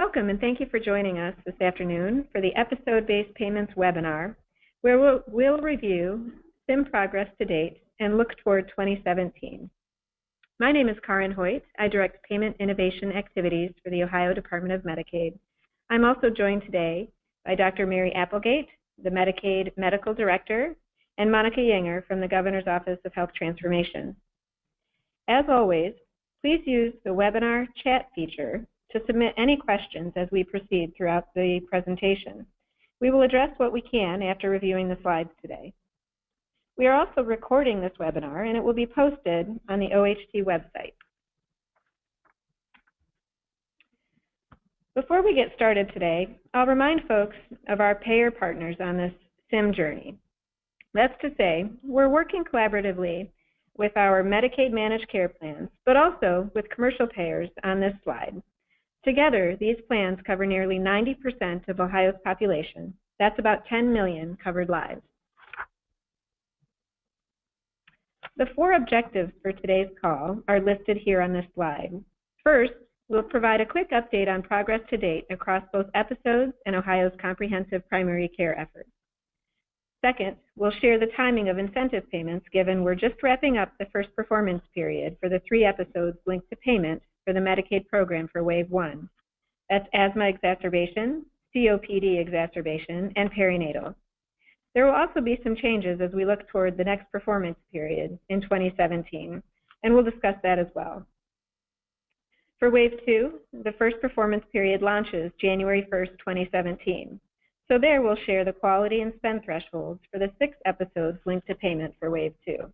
Welcome and thank you for joining us this afternoon for the Episode-Based Payments webinar, where we'll review SIM progress to date and look toward 2017. My name is Karin Hoyt. I direct payment innovation activities for the Ohio Department of Medicaid. I'm also joined today by Dr. Mary Applegate, the Medicaid Medical Director, and Monica Yanger from the Governor's Office of Health Transformation. As always, please use the webinar chat feature to submit any questions as we proceed throughout the presentation. We will address what we can after reviewing the slides today. We are also recording this webinar, and it will be posted on the OHT website. Before we get started today, I'll remind folks of our payer partners on this SIM journey. That's to say, we're working collaboratively with our Medicaid managed care plans, but also with commercial payers on this slide. Together, these plans cover nearly 90% of Ohio's population. That's about 10 million covered lives. The four objectives for today's call are listed here on this slide. First, we'll provide a quick update on progress to date across both episodes and Ohio's comprehensive primary care efforts. Second, we'll share the timing of incentive payments given we're just wrapping up the first performance period for the 3 episodes linked to payment for the Medicaid program for Wave 1. That's asthma exacerbation, COPD exacerbation, and perinatal. There will also be some changes as we look toward the next performance period in 2017, and we'll discuss that as well. For Wave 2, the first performance period launches January 1st, 2017. So there we'll share the quality and spend thresholds for the 6 episodes linked to payment for Wave 2.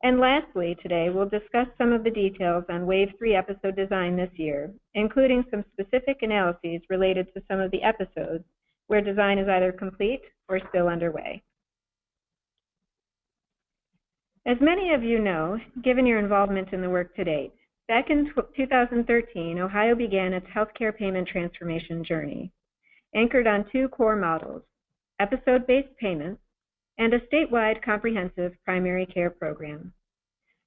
And lastly, today we'll discuss some of the details on Wave 3 episode design this year, including some specific analyses related to some of the episodes where design is either complete or still underway. As many of you know, given your involvement in the work to date, back in 2013, Ohio began its healthcare payment transformation journey, anchored on 2 core models, episode-based payments and a statewide comprehensive primary care program.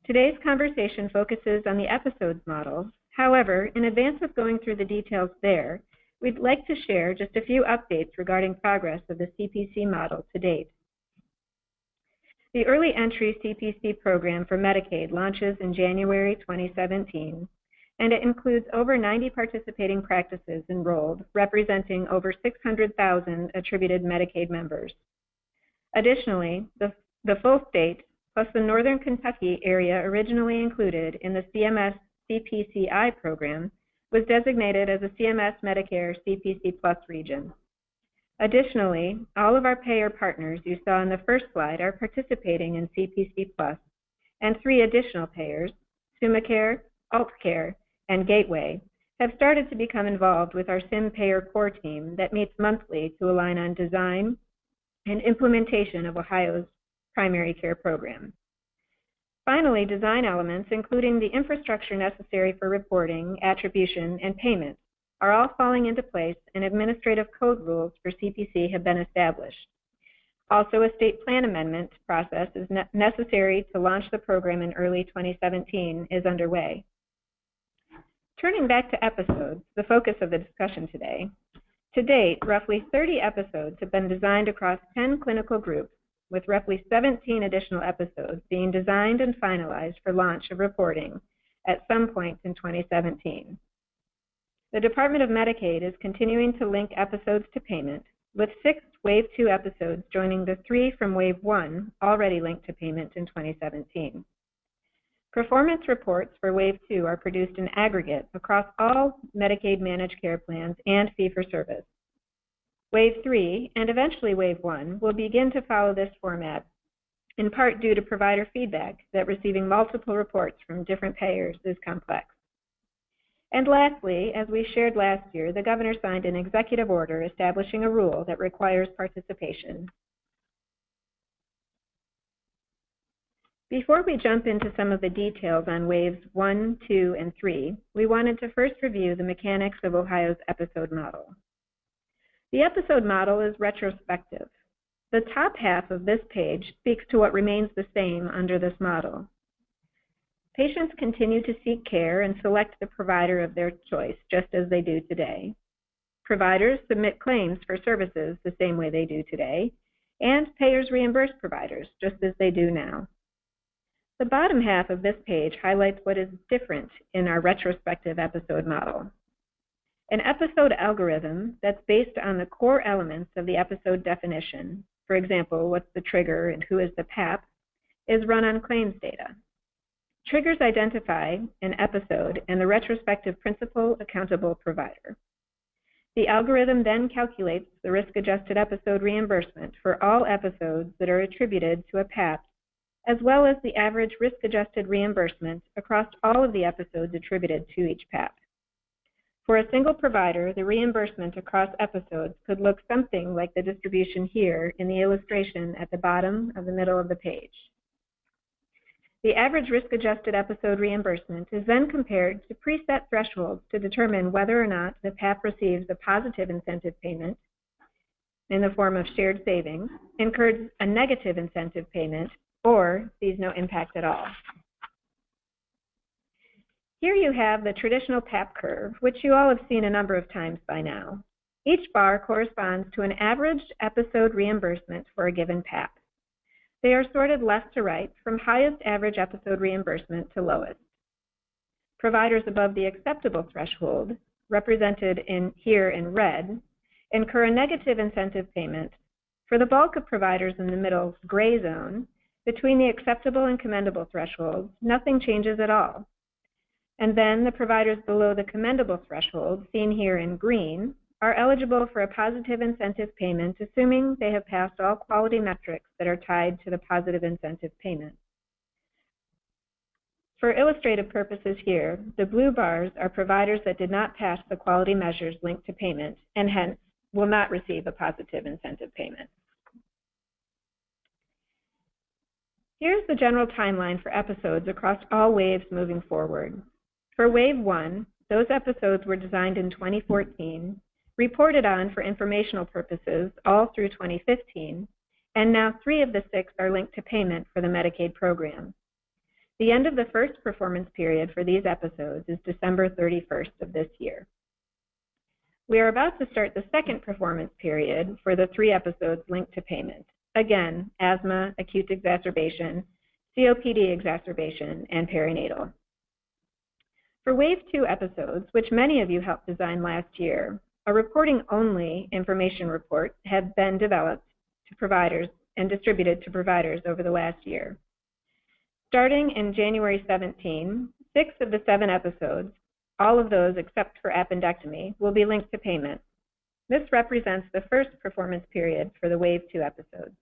Today's conversation focuses on the episodes model. However, in advance of going through the details there, we'd like to share just a few updates regarding progress of the CPC model to date. The Early Entry CPC program for Medicaid launches in January 2017, and it includes over 90 participating practices enrolled, representing over 600,000 attributed Medicaid members. Additionally, the full state, plus the Northern Kentucky area originally included in the CMS CPCI program, was designated as a CMS Medicare CPC Plus region. Additionally, all of our payer partners you saw in the first slide are participating in CPC Plus, and 3 additional payers, SummaCare, AltCare, and Gateway, have started to become involved with our SIM payer core team that meets monthly to align on design and implementation of Ohio's primary care program. Finally, design elements, including the infrastructure necessary for reporting, attribution, and payment, are all falling into place, and administrative code rules for CPC have been established. Also, a state plan amendment process is necessary to launch the program in early 2017 is underway. Turning back to episodes, the focus of the discussion today, to date, roughly 30 episodes have been designed across 10 clinical groups, with roughly 17 additional episodes being designed and finalized for launch of reporting at some point in 2017. The Department of Medicaid is continuing to link episodes to payment, with 6 Wave 2 episodes joining the 3 from Wave 1 already linked to payment in 2017. Performance reports for Wave 2 are produced in aggregate across all Medicaid managed care plans and fee-for-service. Wave 3, and eventually Wave 1, will begin to follow this format, in part due to provider feedback that receiving multiple reports from different payers is complex. And lastly, as we shared last year, the Governor signed an executive order establishing a rule that requires participation. Before we jump into some of the details on Waves 1, 2, and 3, we wanted to first review the mechanics of Ohio's episode model. The episode model is retrospective. The top half of this page speaks to what remains the same under this model. patients continue to seek care and select the provider of their choice, just as they do today. Providers submit claims for services the same way they do today, and payers reimburse providers, just as they do now. The bottom half of this page highlights what is different in our retrospective episode model. An episode algorithm that's based on the core elements of the episode definition, for example, what's the trigger and who is the PAP, is run on claims data. Triggers identify an episode and the retrospective principal accountable provider. The algorithm then calculates the risk-adjusted episode reimbursement for all episodes that are attributed to a PAP, as well as the average risk-adjusted reimbursement across all of the episodes attributed to each PAP. For a single provider, the reimbursement across episodes could look something like the distribution here in the illustration at the bottom of the middle of the page. The average risk-adjusted episode reimbursement is then compared to preset thresholds to determine whether or not the PAP receives a positive incentive payment in the form of shared savings, incurs a negative incentive payment, or sees no impact at all. Here you have the traditional PAP curve, which you all have seen a number of times by now. Each bar corresponds to an averaged episode reimbursement for a given PAP. They are sorted left to right from highest average episode reimbursement to lowest. Providers above the acceptable threshold, represented here in red, incur a negative incentive payment. For the bulk of providers in the middle gray zone, between the acceptable and commendable thresholds, nothing changes at all. And then the providers below the commendable threshold, seen here in green, are eligible for a positive incentive payment, assuming they have passed all quality metrics that are tied to the positive incentive payment. For illustrative purposes here, the blue bars are providers that did not pass the quality measures linked to payment and hence will not receive a positive incentive payment. Here's the general timeline for episodes across all waves moving forward. For Wave 1, those episodes were designed in 2014, reported on for informational purposes all through 2015, and now 3 of the 6 are linked to payment for the Medicaid program. The end of the first performance period for these episodes is December 31st of this year. We are about to start the second performance period for the 3 episodes linked to payment. Again, asthma, acute exacerbation, COPD exacerbation, and perinatal. For Wave 2 episodes, which many of you helped design last year, a reporting-only information report have been developed to providers and distributed to providers over the last year. Starting in January 17, 6 of the 7 episodes, all of those except for appendectomy, will be linked to payment. This represents the first performance period for the Wave 2 episodes.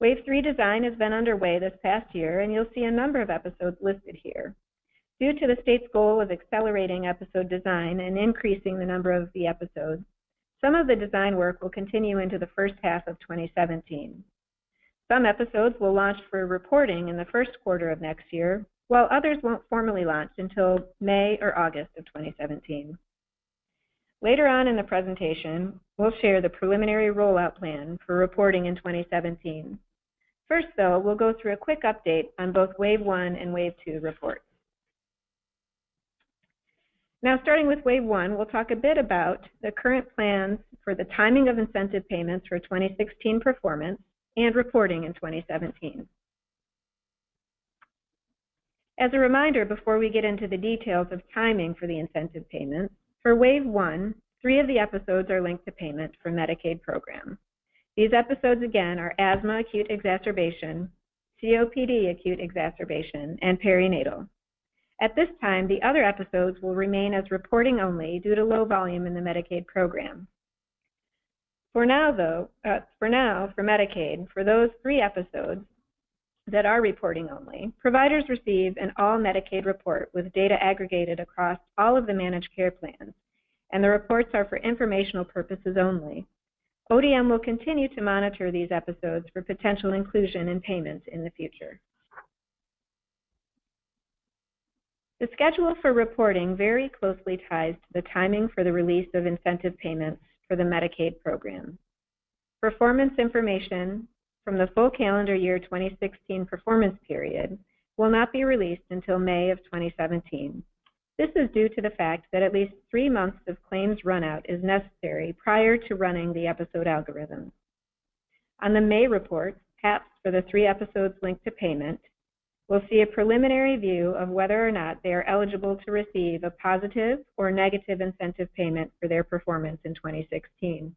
Wave 3 design has been underway this past year, and you'll see a number of episodes listed here. Due to the state's goal of accelerating episode design and increasing the number of the episodes, some of the design work will continue into the first half of 2017. Some episodes will launch for reporting in the first quarter of next year, while others won't formally launch until May or August of 2017. Later on in the presentation, we'll share the preliminary rollout plan for reporting in 2017. First, though, we'll go through a quick update on both Wave 1 and Wave 2 reports. Now, starting with Wave 1, we'll talk a bit about the current plans for the timing of incentive payments for 2016 performance and reporting in 2017. As a reminder, before we get into the details of timing for the incentive payments, for Wave 1, 3 of the episodes are linked to payment for Medicaid program. These episodes, again, are asthma acute exacerbation, COPD acute exacerbation, and perinatal. At this time, the other episodes will remain as reporting only due to low volume in the Medicaid program. For now, for Medicaid, for those 3 episodes that are reporting only, providers receive an all Medicaid report with data aggregated across all of the managed care plans, and the reports are for informational purposes only. ODM will continue to monitor these episodes for potential inclusion in payments in the future. The schedule for reporting very closely ties to the timing for the release of incentive payments for the Medicaid program. Performance information from the full calendar year 2016 performance period will not be released until May of 2017. This is due to the fact that at least 3 months of claims runout is necessary prior to running the episode algorithm. On the May report, PAPs for the 3 episodes linked to payment will see a preliminary view of whether or not they are eligible to receive a positive or negative incentive payment for their performance in 2016.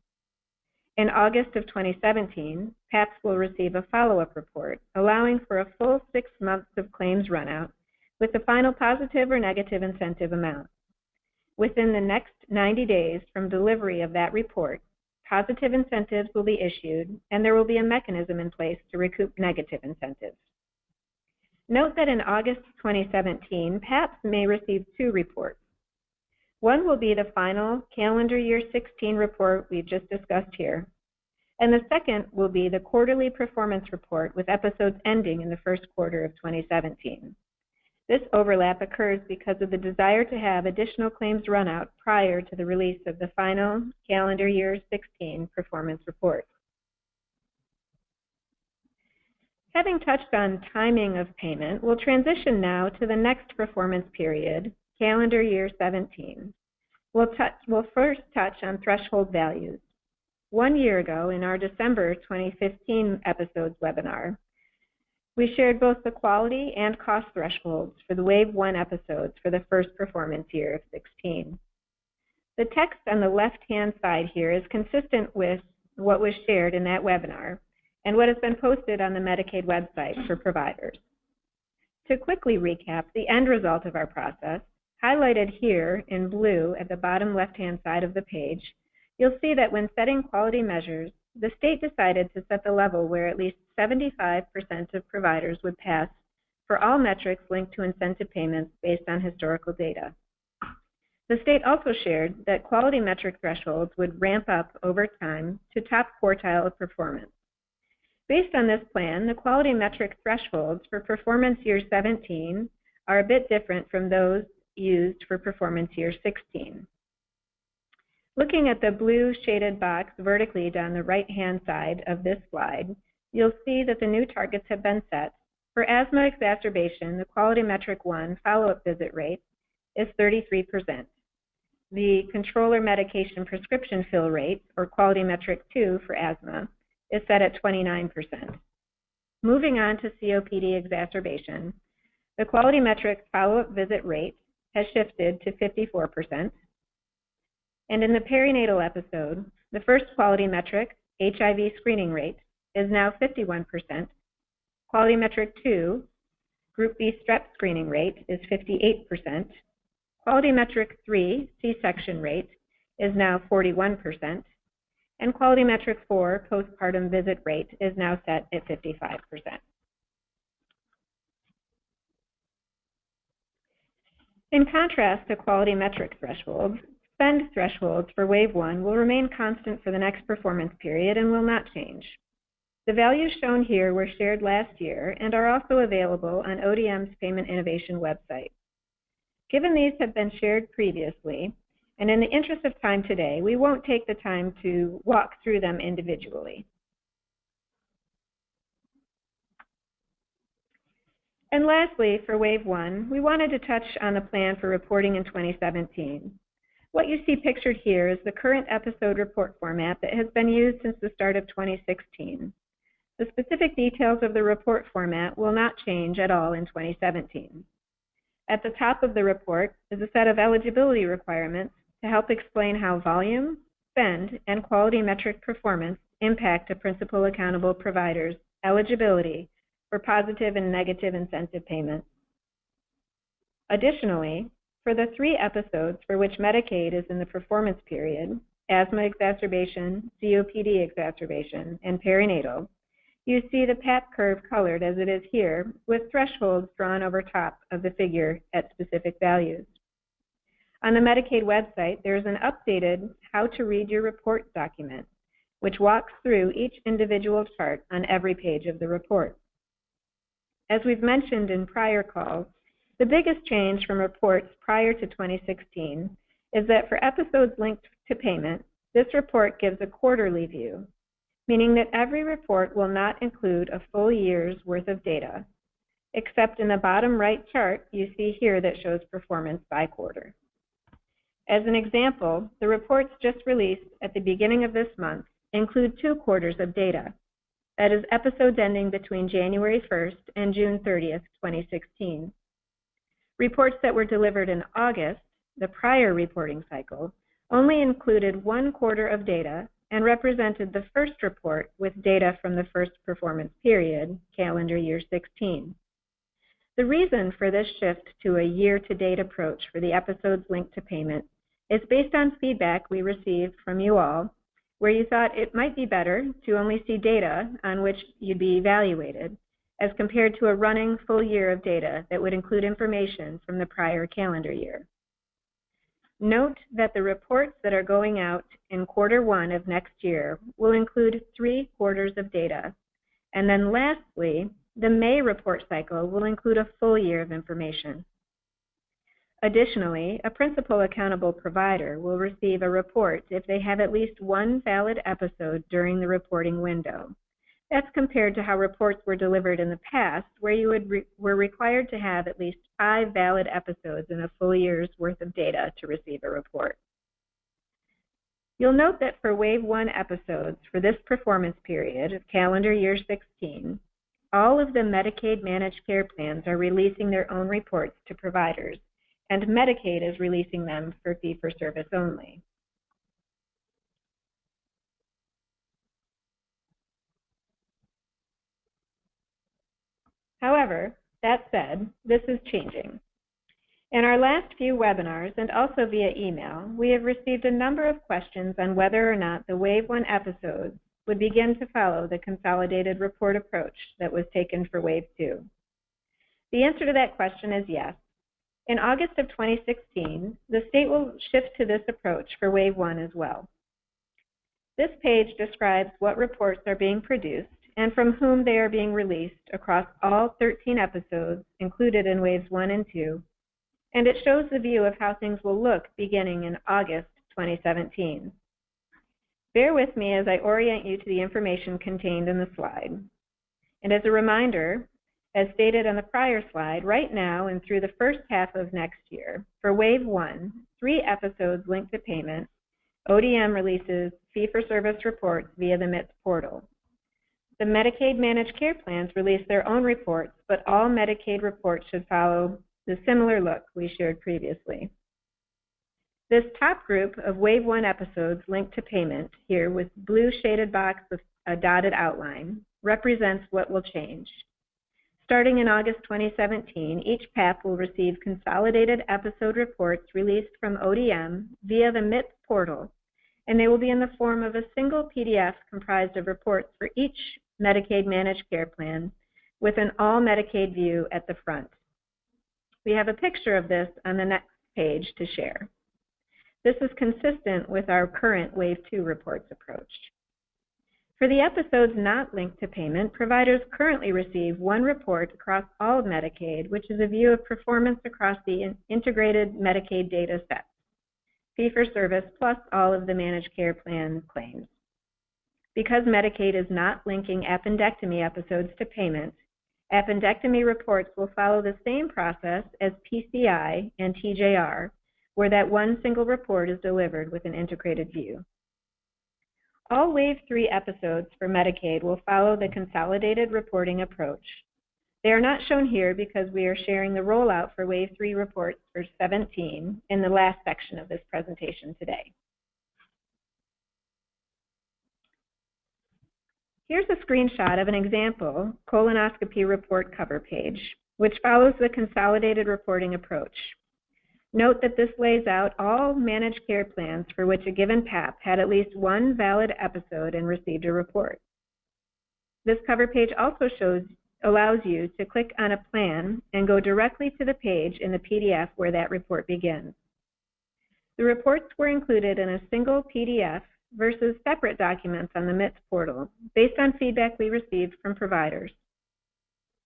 In August of 2017, PAPs will receive a follow-up report allowing for a full 6 months of claims runout with the final positive or negative incentive amount. Within the next 90 days from delivery of that report, positive incentives will be issued and there will be a mechanism in place to recoup negative incentives. Note that in August 2017, PAPs may receive 2 reports. One will be the final calendar year 16 report we've just discussed here, and the second will be the quarterly performance report with episodes ending in the first quarter of 2017. This overlap occurs because of the desire to have additional claims run out prior to the release of the final calendar year 16 performance report. Having touched on timing of payment, we'll transition now to the next performance period, calendar year 17. We'll first touch on threshold values. 1 year ago, in our December 2015 episodes webinar, we shared both the quality and cost thresholds for the Wave 1 episodes for the first performance year of 16. The text on the left-hand side here is consistent with what was shared in that webinar and what has been posted on the Medicaid website for providers. To quickly recap the end result of our process, highlighted here in blue at the bottom left-hand side of the page, you'll see that when setting quality measures, the state decided to set the level where at least 75% of providers would pass for all metrics linked to incentive payments based on historical data. The state also shared that quality metric thresholds would ramp up over time to top quartile of performance. Based on this plan, the quality metric thresholds for performance year 17 are a bit different from those used for performance year 16. Looking at the blue shaded box vertically down the right-hand side of this slide, you'll see that the new targets have been set. For asthma exacerbation, the quality metric 1 follow-up visit rate is 33%. The controller medication prescription fill rate, or quality metric 2 for asthma, is set at 29%. Moving on to COPD exacerbation, the quality metric follow-up visit rate has shifted to 54%. And in the perinatal episode, the first quality metric, HIV screening rate, is now 51%. Quality metric 2, group B strep screening rate, is 58%. Quality metric 3, C-section rate, is now 41%. And quality metric 4, postpartum visit rate, is now set at 55%. In contrast to quality metric thresholds, spend thresholds for Wave 1 will remain constant for the next performance period and will not change. The values shown here were shared last year and are also available on ODM's Payment Innovation website. Given these have been shared previously, and in the interest of time today, we won't take the time to walk through them individually. And lastly, for Wave 1, we wanted to touch on the plan for reporting in 2017. What you see pictured here is the current episode report format that has been used since the start of 2016. The specific details of the report format will not change at all in 2017. At the top of the report is a set of eligibility requirements to help explain how volume, spend, and quality metric performance impact a principal accountable provider's eligibility for positive and negative incentive payments. Additionally, for the 3 episodes for which Medicaid is in the performance period, asthma exacerbation, COPD exacerbation, and perinatal, you see the PAP curve colored as it is here, with thresholds drawn over top of the figure at specific values. On the Medicaid website, there is an updated How to Read Your Report document, which walks through each individual chart on every page of the report. As we've mentioned in prior calls, the biggest change from reports prior to 2016 is that for episodes linked to payment, this report gives a quarterly view, meaning that every report will not include a full year's worth of data. except in the bottom right chart you see here that shows performance by quarter. As an example, the reports just released at the beginning of this month include 2 quarters of data. That is, episodes ending between January 1st and June 30th, 2016. Reports that were delivered in August, the prior reporting cycle, only included 1 quarter of data and represented the first report with data from the first performance period, calendar year 16. The reason for this shift to a year-to-date approach for the episodes linked to payment is based on feedback we received from you all, where you thought it might be better to only see data on which you'd be evaluated, as compared to a running full year of data that would include information from the prior calendar year. Note that the reports that are going out in quarter 1 of next year will include 3 quarters of data, and then lastly, the May report cycle will include a full year of information. Additionally, a principal accountable provider will receive a report if they have at least 1 valid episode during the reporting window. That's compared to how reports were delivered in the past, where you were required to have at least 5 valid episodes in a full year's worth of data to receive a report. You'll note that for Wave 1 episodes for this performance period of calendar year 16, all of the Medicaid managed care plans are releasing their own reports to providers, and Medicaid is releasing them for fee-for-service only. However, that said, this is changing. In our last few webinars, and also via email, we have received a number of questions on whether or not the Wave 1 episodes would begin to follow the consolidated report approach that was taken for Wave 2. The answer to that question is yes. In August of 2016, the state will shift to this approach for Wave 1 as well. This page describes what reports are being produced and from whom they are being released across all 13 episodes included in Waves 1 and 2, and it shows the view of how things will look beginning in August 2017. Bear with me as I orient you to the information contained in the slide. And as a reminder, as stated on the prior slide, right now and through the first half of next year, for Wave 1, 3 episodes linked to payment, ODM releases fee-for-service reports via the MITS portal. The Medicaid managed care plans release their own reports, but all Medicaid reports should follow the similar look we shared previously. This top group of Wave 1 episodes linked to payment, here with blue shaded box with a dotted outline, represents what will change. Starting in August 2017, each PAP will receive consolidated episode reports released from ODM via the MITS portal, and they will be in the form of a single PDF comprised of reports for each Medicaid managed care plan with an all Medicaid view at the front. We have a picture of this on the next page to share. This is consistent with our current Wave 2 reports approach. For the episodes not linked to payment, providers currently receive 1 report across all of Medicaid, which is a view of performance across the integrated Medicaid data set, fee-for-service plus all of the managed care plan claims. Because Medicaid is not linking appendectomy episodes to payment, appendectomy reports will follow the same process as PCI and TJR, where that 1 single report is delivered with an integrated view. All Wave 3 episodes for Medicaid will follow the consolidated reporting approach. They are not shown here because we are sharing the rollout for Wave 3 reports for 17 in the last section of this presentation today. Here's a screenshot of an example colonoscopy report cover page, which follows the consolidated reporting approach. Note that this lays out all managed care plans for which a given PAP had at least 1 valid episode and received a report. This cover page also allows you to click on a plan and go directly to the page in the PDF where that report begins. The reports were included in a single PDF versus separate documents on the MITS portal based on feedback we received from providers.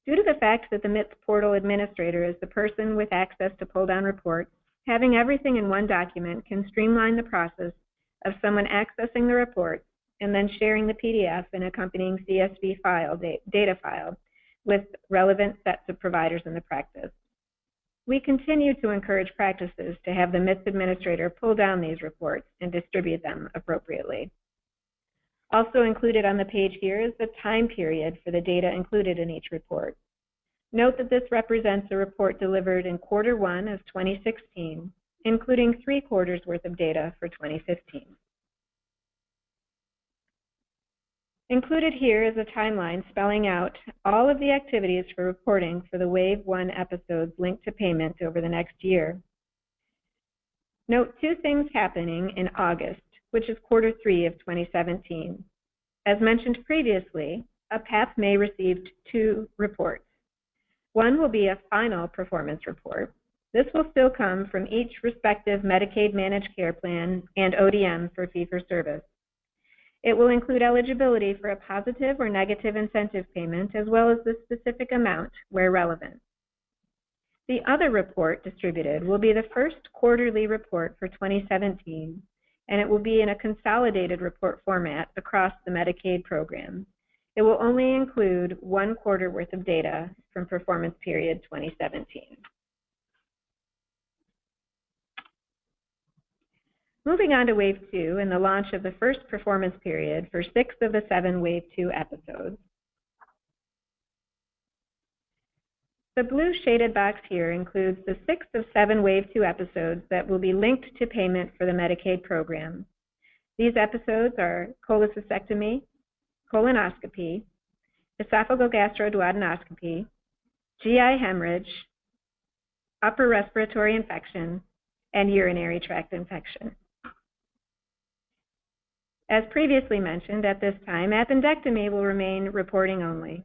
Due to the fact that the MITS portal administrator is the person with access to pull down reports, having everything in 1 document can streamline the process of someone accessing the reports and then sharing the PDF and accompanying CSV file, data file with relevant sets of providers in the practice. We continue to encourage practices to have the MITS administrator pull down these reports and distribute them appropriately. Also included on the page here is the time period for the data included in each report. Note that this represents a report delivered in Q1 of 2016, including 3 quarters worth of data for 2015. Included here is a timeline spelling out all of the activities for reporting for the Wave 1 episodes linked to payment over the next year. Note 2 things happening in August, which is Q3 of 2017. As mentioned previously, a PAP may receive 2 reports. One will be a final performance report. This will still come from each respective Medicaid managed care plan and ODM for fee-for-service. It will include eligibility for a positive or negative incentive payment, as well as the specific amount where relevant. The other report distributed will be the first quarterly report for 2017, and it will be in a consolidated report format across the Medicaid program. It will only include 1 quarter worth of data from performance period 2017. Moving on to Wave 2 and the launch of the first performance period for 6 of the 7 Wave 2 episodes. The blue shaded box here includes the 6 of 7 Wave 2 episodes that will be linked to payment for the Medicaid program. These episodes are cholecystectomy, colonoscopy, esophagogastroduodenoscopy, GI hemorrhage, upper respiratory infection, and urinary tract infection. As previously mentioned, at this time, appendectomy will remain reporting only.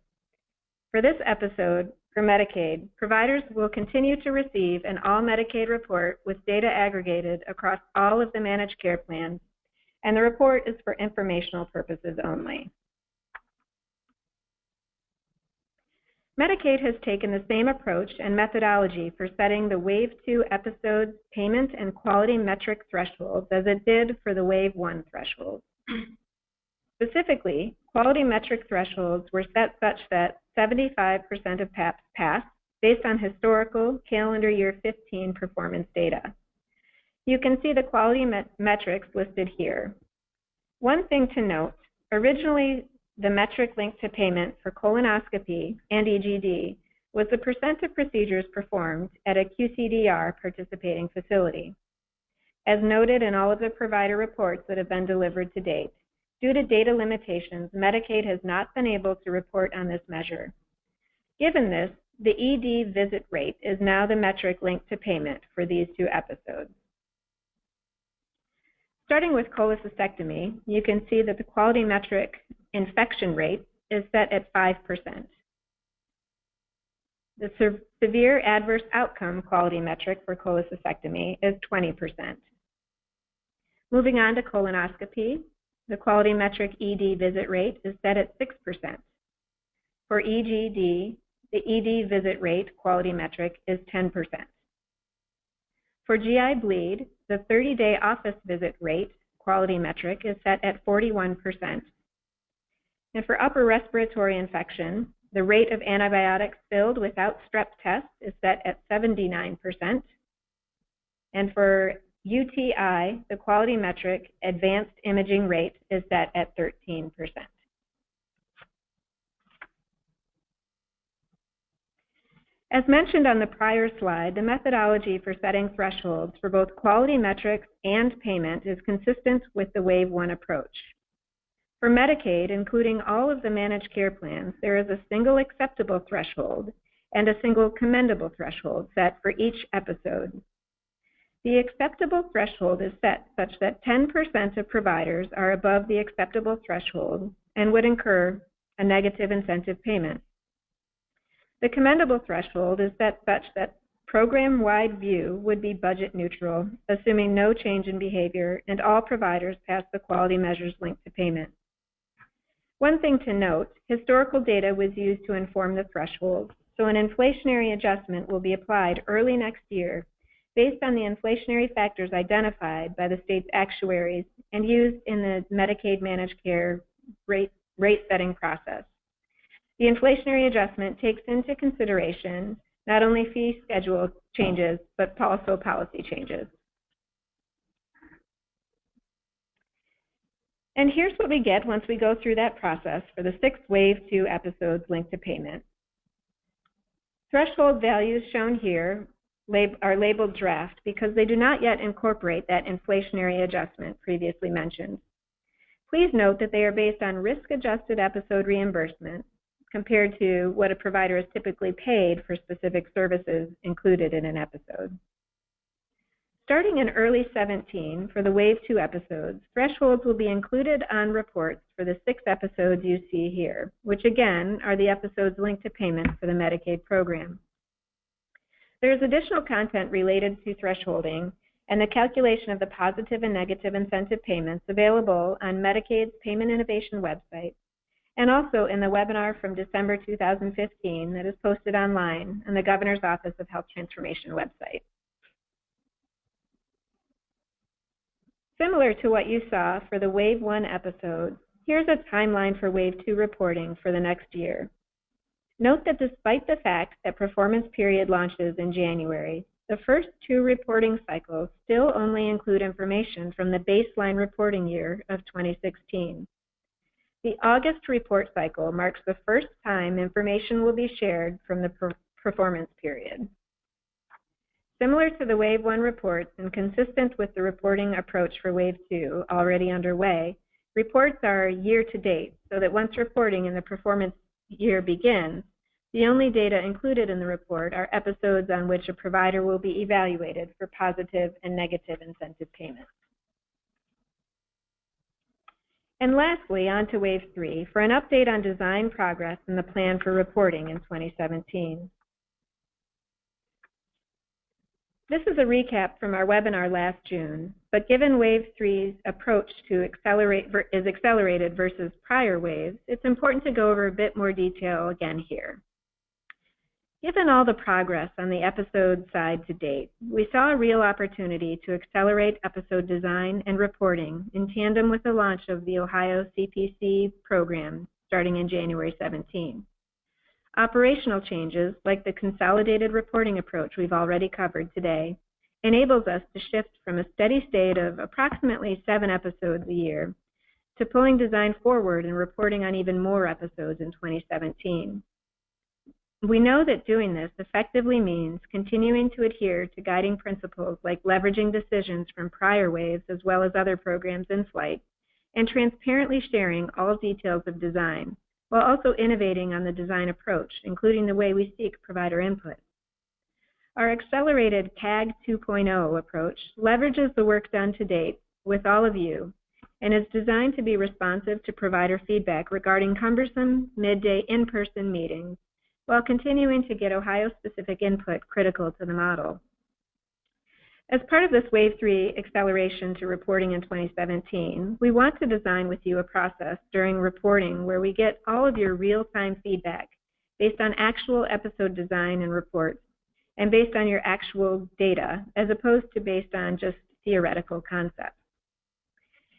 For this episode, for Medicaid, providers will continue to receive an all-Medicaid report with data aggregated across all of the managed care plans, and the report is for informational purposes only. Medicaid has taken the same approach and methodology for setting the Wave 2 episodes payment and quality metric thresholds as it did for the Wave 1 thresholds. Specifically, quality metric thresholds were set such that 75% of PAPs pass based on historical calendar year 15 performance data. You can see the quality metrics listed here. One thing to note, originally the metric linked to payment for colonoscopy and EGD was the percent of procedures performed at a QCDR participating facility. As noted in all of the provider reports that have been delivered to date, due to data limitations, Medicaid has not been able to report on this measure. Given this, the ED visit rate is now the metric linked to payment for these 2 episodes. Starting with cholecystectomy, you can see that the quality metric infection rate is set at 5%. The severe adverse outcome quality metric for cholecystectomy is 20%. Moving on to colonoscopy, the quality metric ED visit rate is set at 6%. For EGD, the ED visit rate quality metric is 10%. For GI bleed, the 30-day office visit rate quality metric is set at 41%. And for upper respiratory infection, the rate of antibiotics filled without strep test is set at 79%. And for UTI, the quality metric advanced imaging rate is set at 13%. As mentioned on the prior slide, the methodology for setting thresholds for both quality metrics and payment is consistent with the Wave 1 approach. For Medicaid, including all of the managed care plans, there is a single acceptable threshold and a single commendable threshold set for each episode. The acceptable threshold is set such that 10% of providers are above the acceptable threshold and would incur a negative incentive payment. The commendable threshold is set such that program-wide view would be budget neutral, assuming no change in behavior, and all providers pass the quality measures linked to payment. One thing to note, historical data was used to inform the threshold, so an inflationary adjustment will be applied early next year based on the inflationary factors identified by the state's actuaries and used in the Medicaid managed care rate setting process. The inflationary adjustment takes into consideration not only fee schedule changes, but also policy changes. And here's what we get once we go through that process for the 6 Wave 2 episodes linked to payment. Threshold values shown here are labeled draft because they do not yet incorporate that inflationary adjustment previously mentioned. Please note that they are based on risk-adjusted episode reimbursement compared to what a provider is typically paid for specific services included in an episode. Starting in early 17, for the Wave 2 episodes, thresholds will be included on reports for the 6 episodes you see here, which again are the episodes linked to payment for the Medicaid program. There is additional content related to thresholding and the calculation of the positive and negative incentive payments available on Medicaid's Payment Innovation website, and also in the webinar from December 2015 that is posted online on the Governor's Office of Health Transformation website. Similar to what you saw for the Wave 1 episodes, here's a timeline for Wave 2 reporting for the next year. Note that despite the fact that performance period launches in January, the first 2 reporting cycles still only include information from the baseline reporting year of 2016. The August report cycle marks the first time information will be shared from the performance period. Similar to the Wave 1 reports and consistent with the reporting approach for Wave 2 already underway, reports are year-to-date so that once reporting in the performance year begins, the only data included in the report are episodes on which a provider will be evaluated for positive and negative incentive payments. And lastly, on to Wave 3 for an update on design progress and the plan for reporting in 2017. This is a recap from our webinar last June, but given Wave 3's approach to is accelerated versus prior waves, it's important to go over a bit more detail again here. Given all the progress on the episode side to date, we saw a real opportunity to accelerate episode design and reporting in tandem with the launch of the Ohio CPC program starting in January 17. Operational changes, like the consolidated reporting approach we've already covered today, enables us to shift from a steady state of approximately 7 episodes a year to pulling design forward and reporting on even more episodes in 2017. We know that doing this effectively means continuing to adhere to guiding principles like leveraging decisions from prior waves as well as other programs in flight, and transparently sharing all details of design, while also innovating on the design approach, including the way we seek provider input. Our accelerated CAG 2.0 approach leverages the work done to date with all of you and is designed to be responsive to provider feedback regarding cumbersome midday in-person meetings while continuing to get Ohio-specific input critical to the model. As part of this Wave 3 acceleration to reporting in 2017, we want to design with you a process during reporting where we get all of your real-time feedback based on actual episode design and reports and based on your actual data as opposed to based on just theoretical concepts.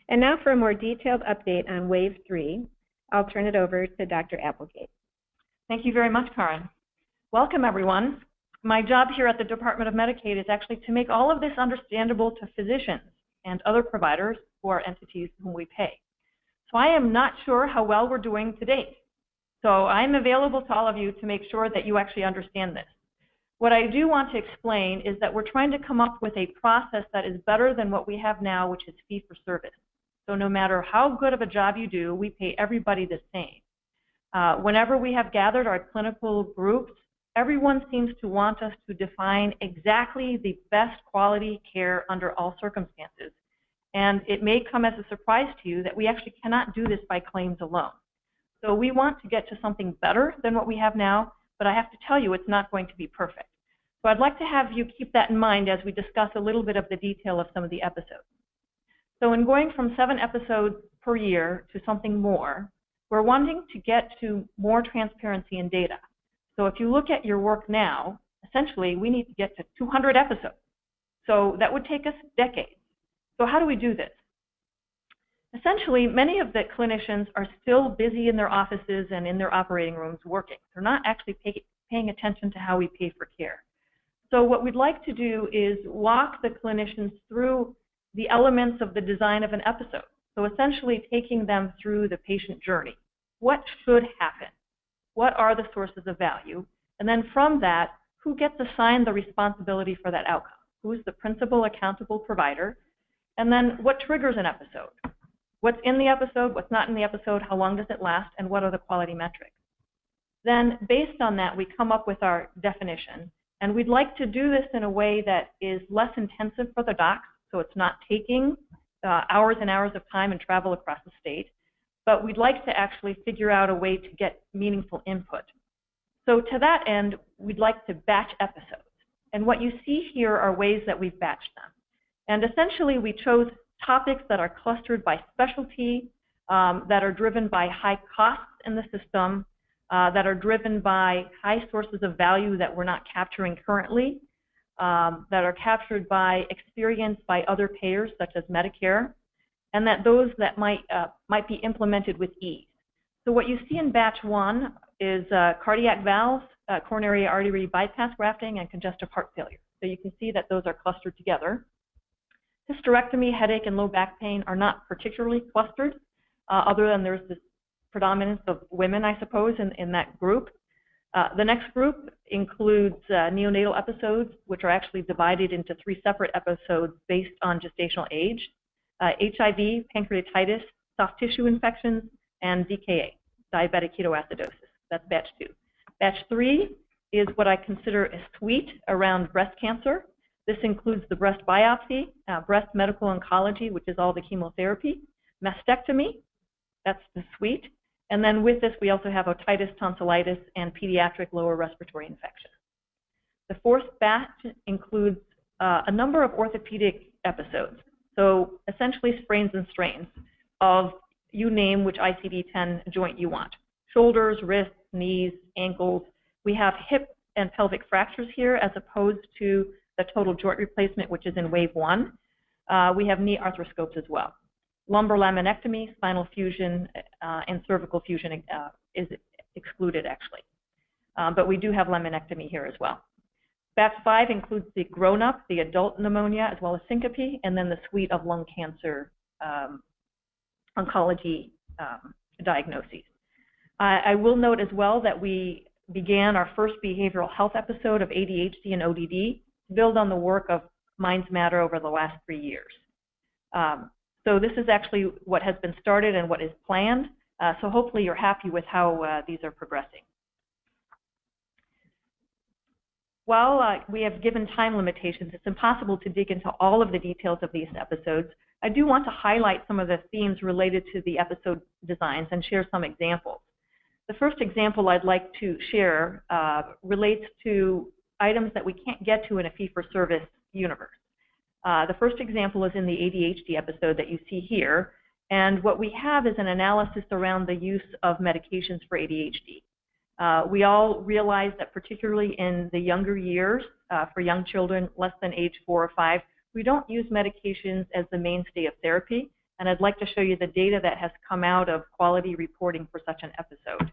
And now for a more detailed update on Wave 3, I'll turn it over to Dr. Applegate. Thank you very much, Karen. Welcome, everyone. My job here at the Department of Medicaid is actually to make all of this understandable to physicians and other providers who are entities whom we pay. So I am not sure how well we're doing to date. So I'm available to all of you to make sure that you actually understand this. What I do want to explain is that we're trying to come up with a process that is better than what we have now, which is fee for service. So no matter how good of a job you do, we pay everybody the same. Whenever we have gathered our clinical groups, everyone seems to want us to define exactly the best quality care under all circumstances. And it may come as a surprise to you that we actually cannot do this by claims alone. So we want to get to something better than what we have now, but I have to tell you it's not going to be perfect. So I'd like to have you keep that in mind as we discuss a little bit of the detail of some of the episodes. So in going from 7 episodes per year to something more, we're wanting to get to more transparency in data. So if you look at your work now, essentially we need to get to 200 episodes. So that would take us decades. So how do we do this? Essentially, many of the clinicians are still busy in their offices and in their operating rooms working. They're not actually paying attention to how we pay for care. So what we'd like to do is walk the clinicians through the elements of the design of an episode. So essentially taking them through the patient journey. What should happen? What are the sources of value? And then from that, who gets assigned the responsibility for that outcome? Who's the principal accountable provider? And then what triggers an episode? What's in the episode, what's not in the episode, how long does it last, and what are the quality metrics? Then based on that, we come up with our definition. And we'd like to do this in a way that is less intensive for the docs, so it's not taking hours and hours of time and travel across the state. But we'd like to actually figure out a way to get meaningful input. So to that end, we'd like to batch episodes. And what you see here are ways that we've batched them. And essentially, we chose topics that are clustered by specialty, that are driven by high costs in the system, that are driven by high sources of value that we're not capturing currently, that are captured by experience by other payers, such as Medicare, and that those that might be implemented with ease. So what you see in batch 1 is cardiac valves, coronary artery bypass grafting, and congestive heart failure. So you can see that those are clustered together. Hysterectomy, headache, and low back pain are not particularly clustered, other than there's this predominance of women, I suppose, in that group. The next group includes neonatal episodes, which are actually divided into 3 separate episodes based on gestational age, HIV, pancreatitis, soft tissue infections, and DKA, diabetic ketoacidosis. That's batch 2. Batch 3 is what I consider a suite around breast cancer. This includes the breast biopsy, breast medical oncology, which is all the chemotherapy, mastectomy, that's the suite, and then with this we also have otitis, tonsillitis, and pediatric lower respiratory infections. The 4th batch includes a number of orthopedic episodes, so essentially sprains and strains of you name which ICD-10 joint you want. Shoulders, wrists, knees, ankles. We have hip and pelvic fractures here as opposed to the total joint replacement, which is in wave 1. We have knee arthroscopes as well. Lumbar laminectomy, spinal fusion, and cervical fusion is excluded actually. But we do have laminectomy here as well. Batch 5 includes the grown-up, the adult pneumonia, as well as syncope, and then the suite of lung cancer oncology diagnoses. I will note as well that we began our first behavioral health episode of ADHD and ODD to build on the work of Minds Matter over the last 3 years. So this is actually what has been started and what is planned. So hopefully you're happy with how these are progressing. While we have given time limitations, it's impossible to dig into all of the details of these episodes. I do want to highlight some of the themes related to the episode designs and share some examples. The first example I'd like to share relates to items that we can't get to in a fee-for-service universe. The first example is in the ADHD episode that you see here, and what we have is an analysis around the use of medications for ADHD. We all realize that particularly in the younger years, for young children less than age 4 or 5, we don't use medications as the mainstay of therapy, and I'd like to show you the data that has come out of quality reporting for such an episode.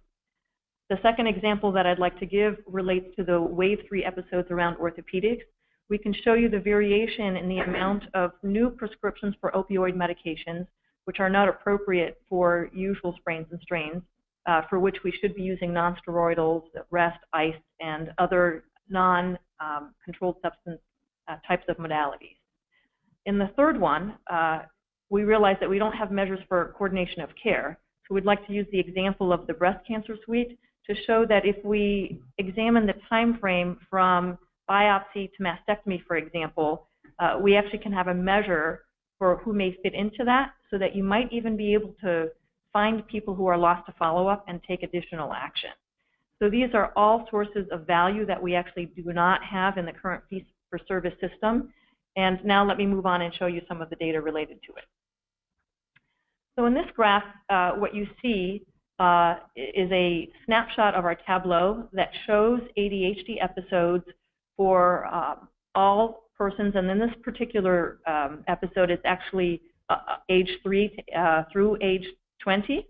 The second example that I'd like to give relates to the wave 3 episodes around orthopedics. We can show you the variation in the amount of new prescriptions for opioid medications, which are not appropriate for usual sprains and strains, for which we should be using non-steroidals, rest, ice, and other non-controlled substance types of modalities. In the third one, we realize that we don't have measures for coordination of care, so we'd like to use the example of the breast cancer suite to show that if we examine the time frame from biopsy to mastectomy, for example, we actually can have a measure for who may fit into that, so that you might even be able to find people who are lost to follow-up and take additional action. So these are all sources of value that we actually do not have in the current fee-for-service system. And now let me move on and show you some of the data related to it. So in this graph, what you see is a snapshot of our tableau that shows ADHD episodes for all persons. And in this particular episode, it's actually age 3 through age 20.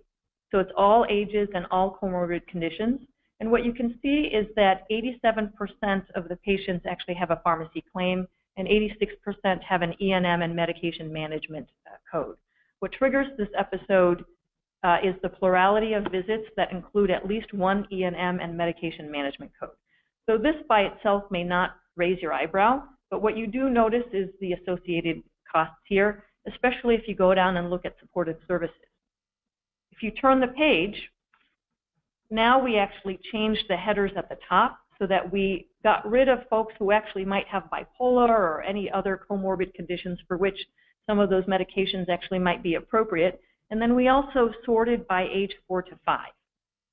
So it's all ages and all comorbid conditions. And what you can see is that 87% of the patients actually have a pharmacy claim, and 86% have an E&M and medication management code. What triggers this episode is the plurality of visits that include at least one E&M and medication management code. So this by itself may not raise your eyebrow, but what you do notice is the associated costs here, especially if you go down and look at supportive services. If you turn the page, now we actually changed the headers at the top so that we got rid of folks who actually might have bipolar or any other comorbid conditions for which some of those medications actually might be appropriate. And then we also sorted by age 4 to 5.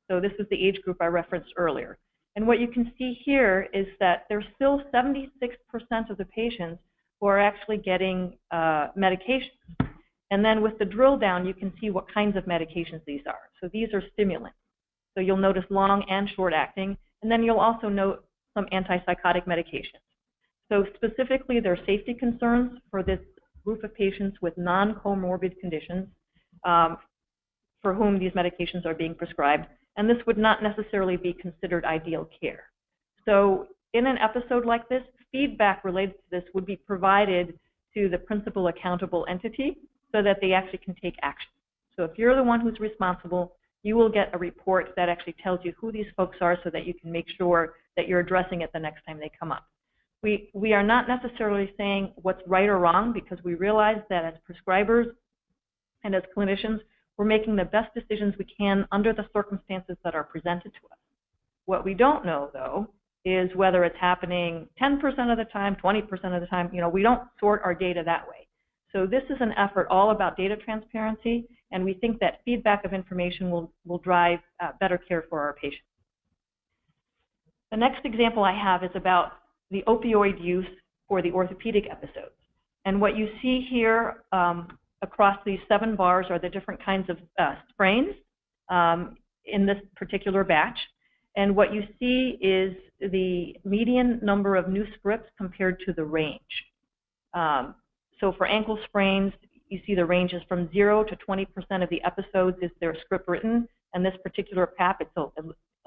So this is the age group I referenced earlier. And what you can see here is that there's still 76% of the patients who are actually getting medications. And then with the drill down, you can see what kinds of medications these are. So these are stimulants. So you'll notice long and short acting. And then you'll also note some antipsychotic medications. So specifically, there are safety concerns for this group of patients with non-comorbid conditions for whom these medications are being prescribed. And this would not necessarily be considered ideal care. So in an episode like this, feedback related to this would be provided to the principal accountable entity so that they actually can take action. So if you're the one who's responsible, you will get a report that actually tells you who these folks are so that you can make sure that you're addressing it the next time they come up. We are not necessarily saying what's right or wrong, because we realize that as prescribers and as clinicians, we're making the best decisions we can under the circumstances that are presented to us. What we don't know, though, is whether it's happening 10% of the time, 20% of the time. You know, we don't sort our data that way. So this is an effort all about data transparency, and we think that feedback of information will drive better care for our patients. The next example I have is about the opioid use for the orthopedic episodes. And what you see here across these 7 bars are the different kinds of sprains in this particular batch. And what you see is the median number of new scripts compared to the range. So for ankle sprains, you see the range is from 0 to 20% of the episodes is their script written, and this particular PAP, it's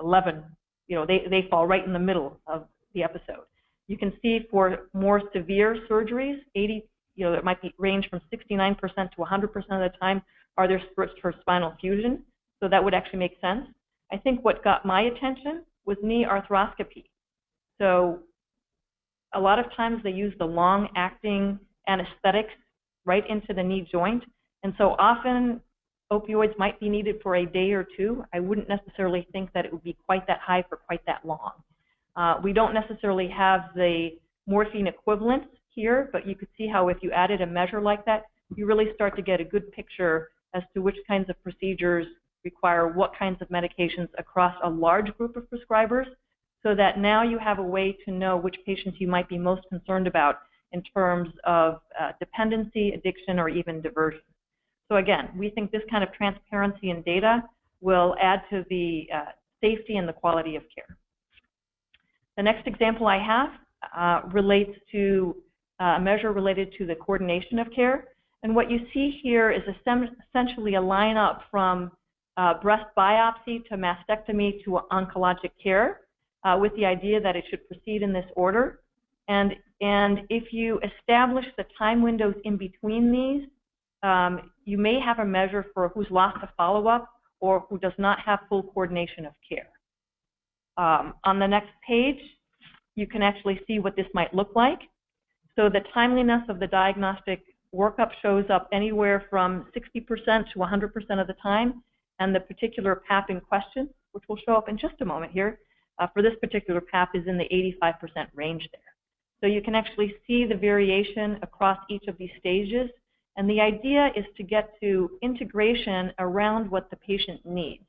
11. You know, they fall right in the middle of the episode. You can see for more severe surgeries, it might be range from 69% to 100% of the time are there scripts for spinal fusion. So that would actually make sense. I think what got my attention was knee arthroscopy. So a lot of times they use the long-acting anesthetics right into the knee joint. And so often opioids might be needed for a day or two. I wouldn't necessarily think that it would be quite that high for quite that long. We don't necessarily have the morphine equivalent here, but you could see how if you added a measure like that, you really start to get a good picture as to which kinds of procedures require what kinds of medications across a large group of prescribers, so that now you have a way to know which patients you might be most concerned about in terms of dependency, addiction, or even diversion. So again, we think this kind of transparency in data will add to the safety and the quality of care. The next example I have relates to a measure related to the coordination of care. And what you see here is essentially a lineup from breast biopsy to mastectomy to oncologic care with the idea that it should proceed in this order. And if you establish the time windows in between these, you may have a measure for who's lost a follow-up or who does not have full coordination of care. On the next page, you can actually see what this might look like. So the timeliness of the diagnostic workup shows up anywhere from 60% to 100% of the time, and the particular PAP in question, which will show up in just a moment here, for this particular PAP is in the 85% range there. So you can actually see the variation across each of these stages, and the idea is to get to integration around what the patient needs.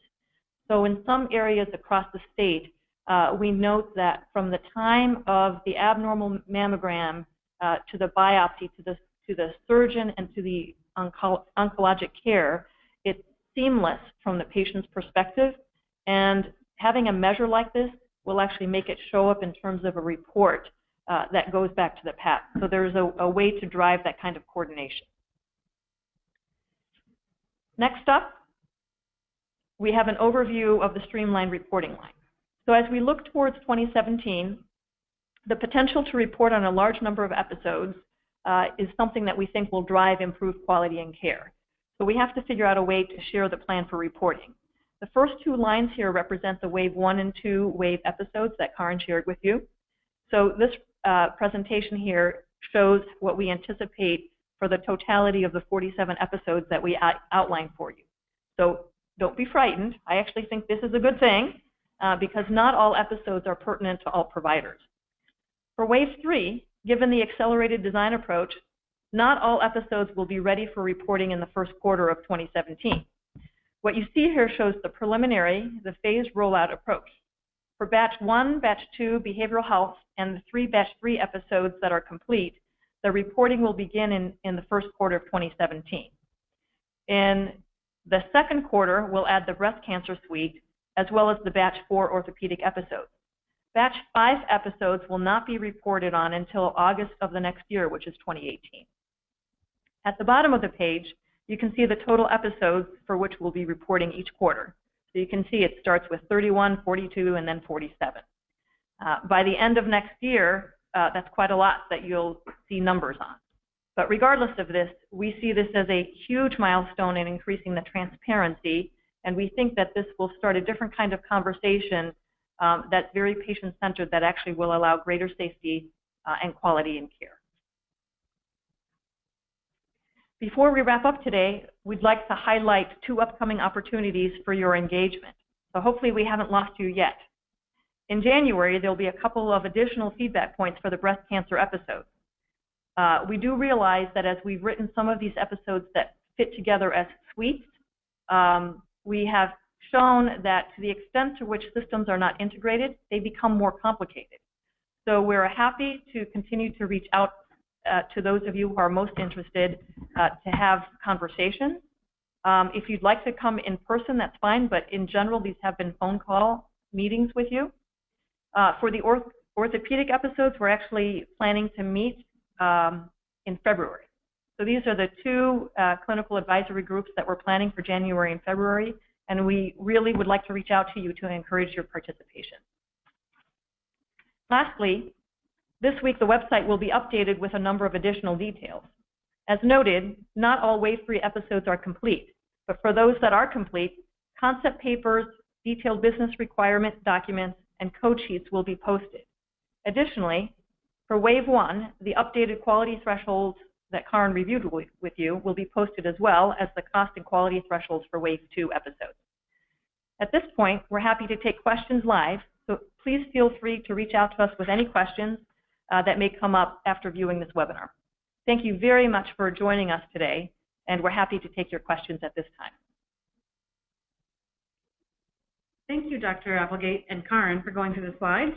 So in some areas across the state, we note that from the time of the abnormal mammogram to the biopsy, to the surgeon, and to the oncologic care, it's seamless from the patient's perspective. And having a measure like this will actually make it show up in terms of a report that goes back to the PAP. So there's a way to drive that kind of coordination. Next up, we have an overview of the streamlined reporting line. So as we look towards 2017, the potential to report on a large number of episodes is something that we think will drive improved quality and care. So we have to figure out a way to share the plan for reporting. The first two lines here represent the wave 1 and 2 wave episodes that Karen shared with you. So this presentation here shows what we anticipate for the totality of the 47 episodes that we outlined for you. So don't be frightened. I actually think this is a good thing because not all episodes are pertinent to all providers. For wave 3, given the accelerated design approach, not all episodes will be ready for reporting in the first quarter of 2017. What you see here shows the preliminary, the phased rollout approach. For batch 1, batch 2, behavioral health, and the 3 batch 3 episodes that are complete, the reporting will begin in the first quarter of 2017. In the second quarter, we'll add the breast cancer suite, as well as the batch 4 orthopedic episodes. Batch 5 episodes will not be reported on until August of the next year, which is 2018. At the bottom of the page, you can see the total episodes for which we'll be reporting each quarter. So you can see it starts with 31, 42, and then 47. By the end of next year, that's quite a lot that you'll see numbers on. But regardless of this, we see this as a huge milestone in increasing the transparency, and we think that this will start a different kind of conversation that's very patient-centered that actually will allow greater safety and quality in care. Before we wrap up today, we'd like to highlight 2 upcoming opportunities for your engagement. So hopefully we haven't lost you yet. In January, there'll be a couple of additional feedback points for the breast cancer episodes. We do realize that as we've written some of these episodes that fit together as suites, we have shown that to the extent to which systems are not integrated, they become more complicated. So we're happy to continue to reach out to those of you who are most interested to have conversations. If you'd like to come in person, that's fine, but in general, these have been phone call meetings with you. For the orthopedic episodes, we're actually planning to meet in February. So these are the 2 clinical advisory groups that we're planning for January and February, and we really would like to reach out to you to encourage your participation. Lastly, this week the website will be updated with a number of additional details. As noted, not all wave 3 episodes are complete, but for those that are complete, concept papers, detailed business requirement documents, and code sheets will be posted. Additionally, for wave 1, the updated quality thresholds that Karen reviewed with you will be posted, as well as the cost and quality thresholds for wave 2 episodes. At this point, we're happy to take questions live, so please feel free to reach out to us with any questions that may come up after viewing this webinar. Thank you very much for joining us today, and we're happy to take your questions at this time. Thank you, Dr. Applegate and Karen, for going through the slides.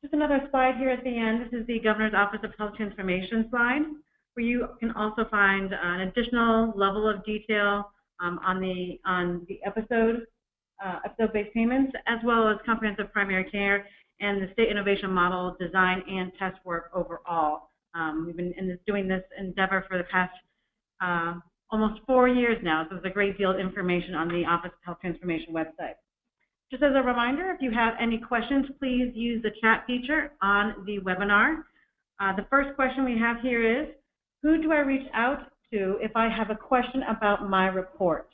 Just another slide here at the end. This is the Governor's Office of Health Transformation slide, where you can also find an additional level of detail on the episode-based payments, as well as comprehensive primary care and the state innovation model design and test work overall. We've been doing this endeavor for the past almost 4 years now, so there's a great deal of information on the Office of Health Transformation website. Just as a reminder, if you have any questions, please use the chat feature on the webinar. The first question we have here is, who do I reach out to if I have a question about my report?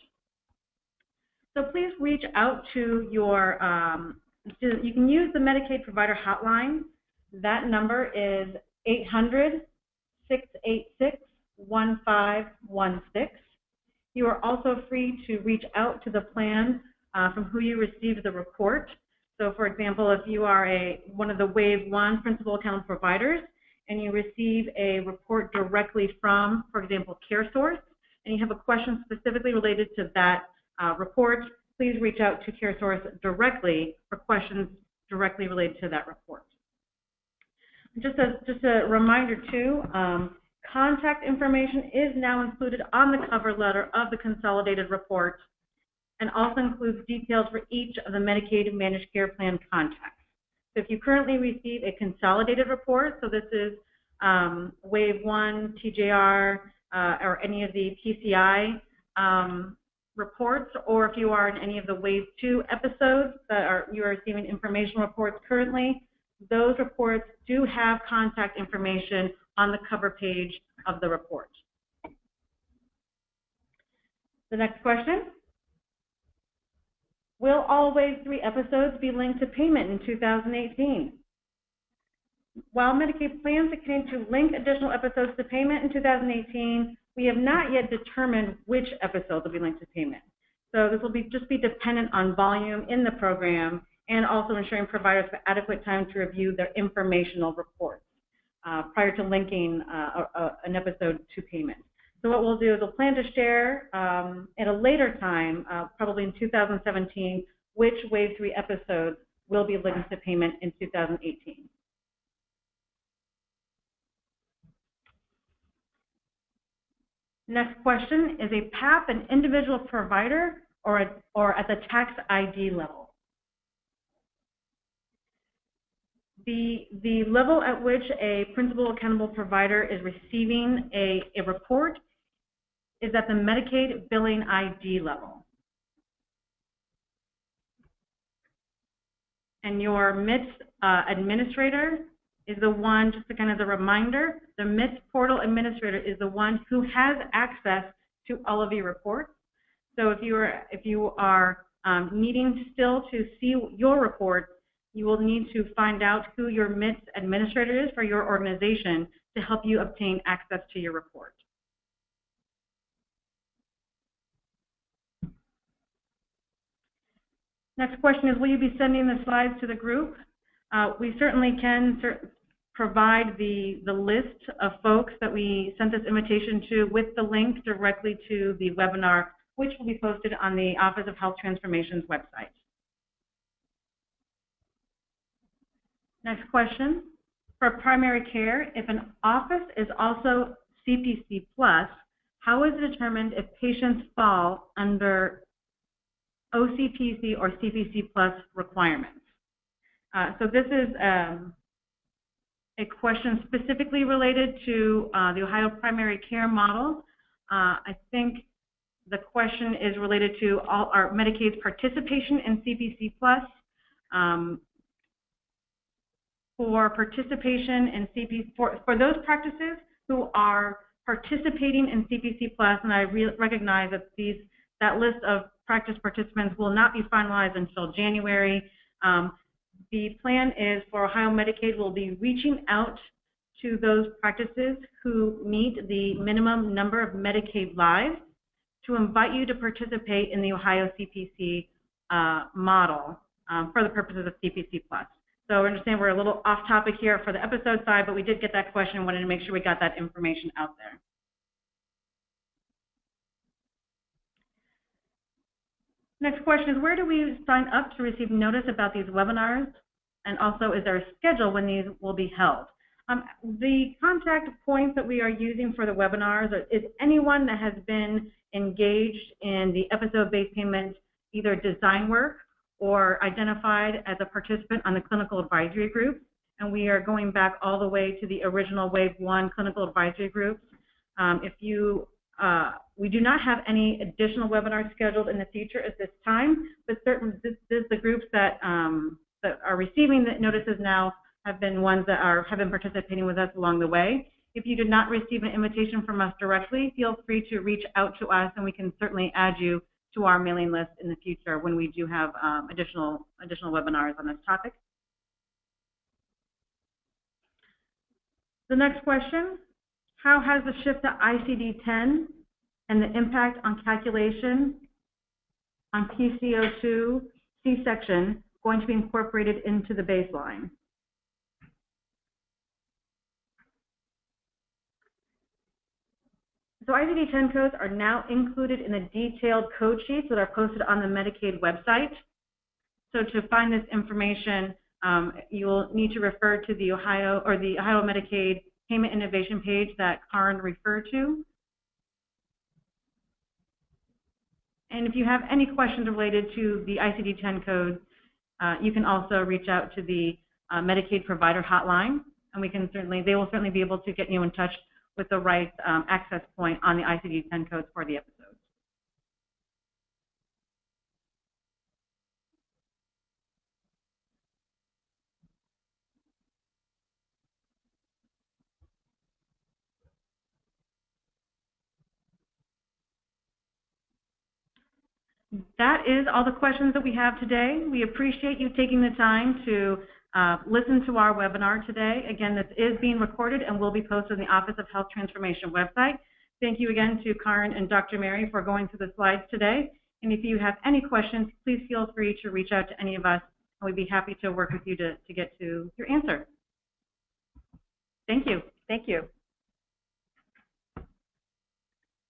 So please reach out to your, you can use the Medicaid provider hotline. That number is 800-686-1516. You are also free to reach out to the plan from who you received the report. So for example, if you are one of the Wave 1 principal account providers and you receive a report directly from, for example, CareSource, and you have a question specifically related to that report, please reach out to CareSource directly for questions directly related to that report. Just a reminder too, contact information is now included on the cover letter of the consolidated report, and also includes details for each of the Medicaid managed care plan contacts. So if you currently receive a consolidated report, so this is Wave 1, TJR, or any of the PCI reports, or if you are in any of the Wave 2 episodes you are receiving informational reports currently, those reports do have contact information on the cover page of the report. The next question: will all Wave 3 episodes be linked to payment in 2018? While Medicaid plans to continue to link additional episodes to payment in 2018, we have not yet determined which episodes will be linked to payment. So this will just be dependent on volume in the program and also ensuring providers have adequate time to review their informational reports prior to linking an episode to payment. So what we'll do is we'll plan to share at a later time, probably in 2017, which Wave 3 episodes will be linked to payment in 2018. Next question: is a PAP an individual provider or at the tax ID level? The level at which a principal accountable provider is receiving a report is at the Medicaid billing ID level. And your MITS administrator is the one, just to kind of as a reminder, the MITS portal administrator is the one who has access to all of your reports. So if you are needing still to see your reports, you will need to find out who your MITS administrator is for your organization to help you obtain access to your report. Next question is, will you be sending the slides to the group? We certainly can provide the list of folks that we sent this invitation to with the link directly to the webinar, which will be posted on the Office of Health Transformation's website. Next question: for primary care, if an office is also CPC plus, how is it determined if patients fall under OCPC or CPC plus requirements? So this is a question specifically related to the Ohio primary care model. I think the question is related to all our Medicaid's participation in CPC plus. For participation in CPC, for those practices who are participating in CPC plus, and I recognize that that list of practice participants will not be finalized until January. The plan is for Ohio Medicaid will be reaching out to those practices who meet the minimum number of Medicaid lives to invite you to participate in the Ohio CPC model for the purposes of CPC plus. So I understand we're a little off topic here for the episode side, but we did get that question and wanted to make sure we got that information out there. Next question is, where do we sign up to receive notice about these webinars? And also, is there a schedule when these will be held? The contact points that we are using for the webinars is anyone that has been engaged in the episode-based payment, either design work or identified as a participant on the clinical advisory group. And we are going back all the way to the original Wave 1 clinical advisory groups. We do not have any additional webinars scheduled in the future at this time, but certainly the groups that are receiving the notices now have been ones that have been participating with us along the way. If you did not receive an invitation from us directly, feel free to reach out to us, and we can certainly add you to our mailing list in the future when we do have additional webinars on this topic. The next question: how has the shift to ICD-10 and the impact on calculation on PCO2 C-section going to be incorporated into the baseline? So ICD-10 codes are now included in the detailed code sheets that are posted on the Medicaid website. So to find this information, you will need to refer to the Ohio Medicaid Payment Innovation page that Karen referred to. And if you have any questions related to the ICD-10 code, you can also reach out to the Medicaid provider hotline, and they will certainly be able to get you in touch with the right access point on the ICD-10 codes for the episodes. That is all the questions that we have today. We appreciate you taking the time to listen to our webinar today. Again, this is being recorded and will be posted on the Office of Health Transformation website. Thank you again to Karen and Dr. Mary for going through the slides today. And if you have any questions, please feel free to reach out to any of us, and we'd be happy to work with you to get to your answer. Thank you. Thank you.